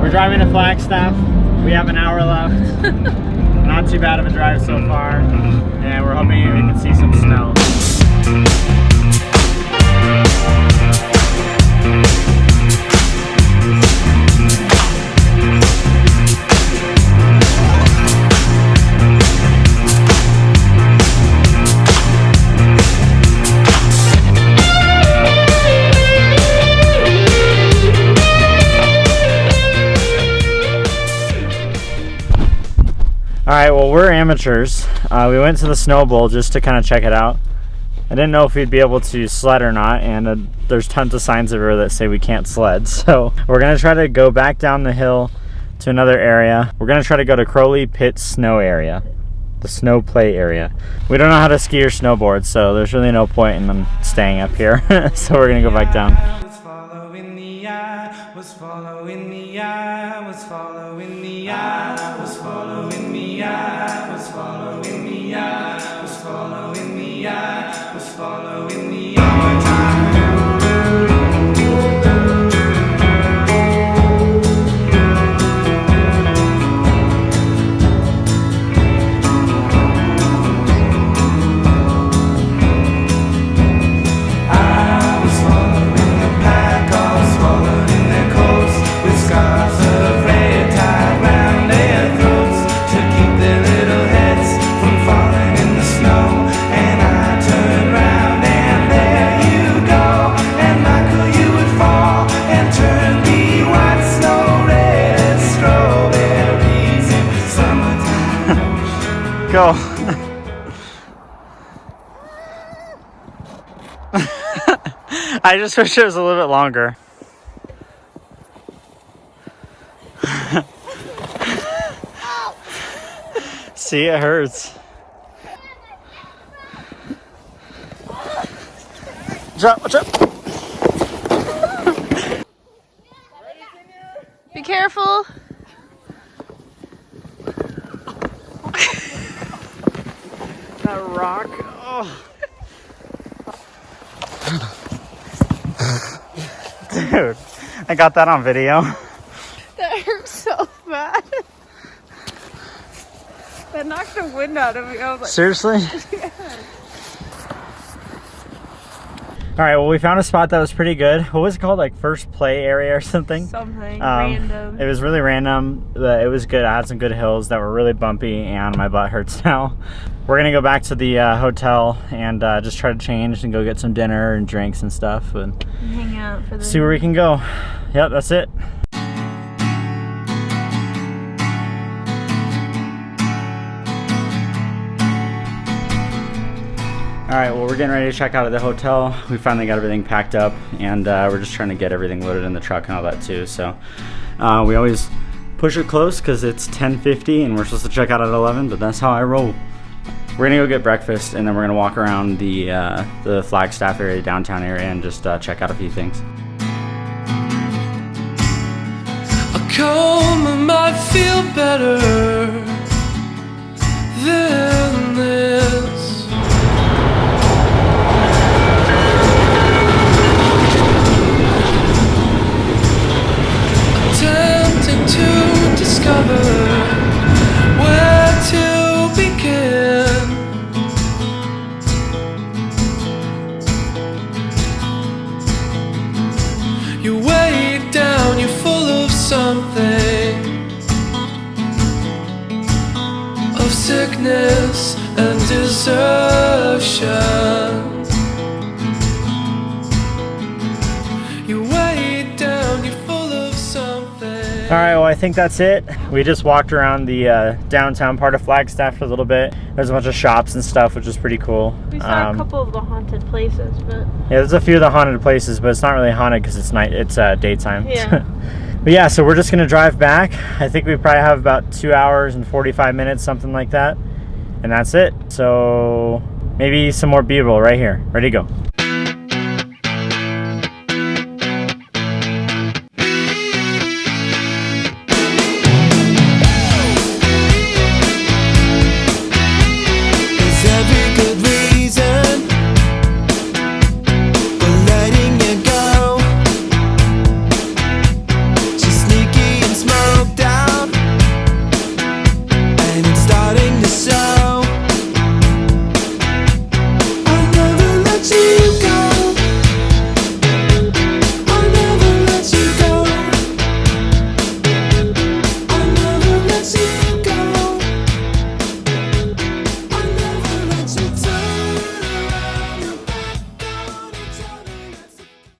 We're driving to Flagstaff. We have an hour left. Not too bad of a drive so far. And we're hoping we can see some snow. Alright, well, we're amateurs. We went to the Snow Bowl just to kind of check it out. I didn't know if we'd be able to sled or not, and there's tons of signs everywhere that say we can't sled. So we're going to try to go back down the hill to another area. We're going to try to go to Crowley Pit Snow area, the snow play area. We don't know how to ski or snowboard, so there's really no point in them staying up here. So we're going to go back down. Was following the eye, was following the eye, was following the eye, was following the eye, was following the eye, was following the eye, was following the Go. I just wish it was a little bit longer. See, it hurts. Drop, watch out. Be careful. That rock. Oh. Dude, I got that on video. That hurts so bad. That knocked the wind out of me. I was like, seriously? Yeah. All right, well, we found a spot that was pretty good. What was it called? Like first play area or something? Something random. It was really random, but it was good. I had some good hills that were really bumpy, and my butt hurts now. We're gonna go back to the hotel and just try to change and go get some dinner and drinks and stuff, and hang out for the see where we can go. Yep, that's it. All right, well, we're getting ready to check out of the hotel. We finally got everything packed up, and we're just trying to get everything loaded in the truck and all that too. So we always push it close because it's 10:50 and we're supposed to check out at 11, but that's how I roll. We're gonna go get breakfast, and then we're gonna walk around the Flagstaff area, downtown area, and just check out a few things. A coma might feel better than this. Attempting to discover where to begin. You weigh it down, you're full of something, of sickness and desertion. You weigh it down, you're full of something. All right, well, I think that's it. We just walked around the downtown part of Flagstaff for a little bit. There's a bunch of shops and stuff, which is pretty cool. We saw a couple of the haunted places, but yeah, there's a few of the haunted places, but it's not really haunted because it's night. It's daytime. yeah. But yeah, so we're just gonna drive back. I think we probably have about 2 hours and 45 minutes, something like that, and that's it. So maybe some more B-roll right here. Ready to go.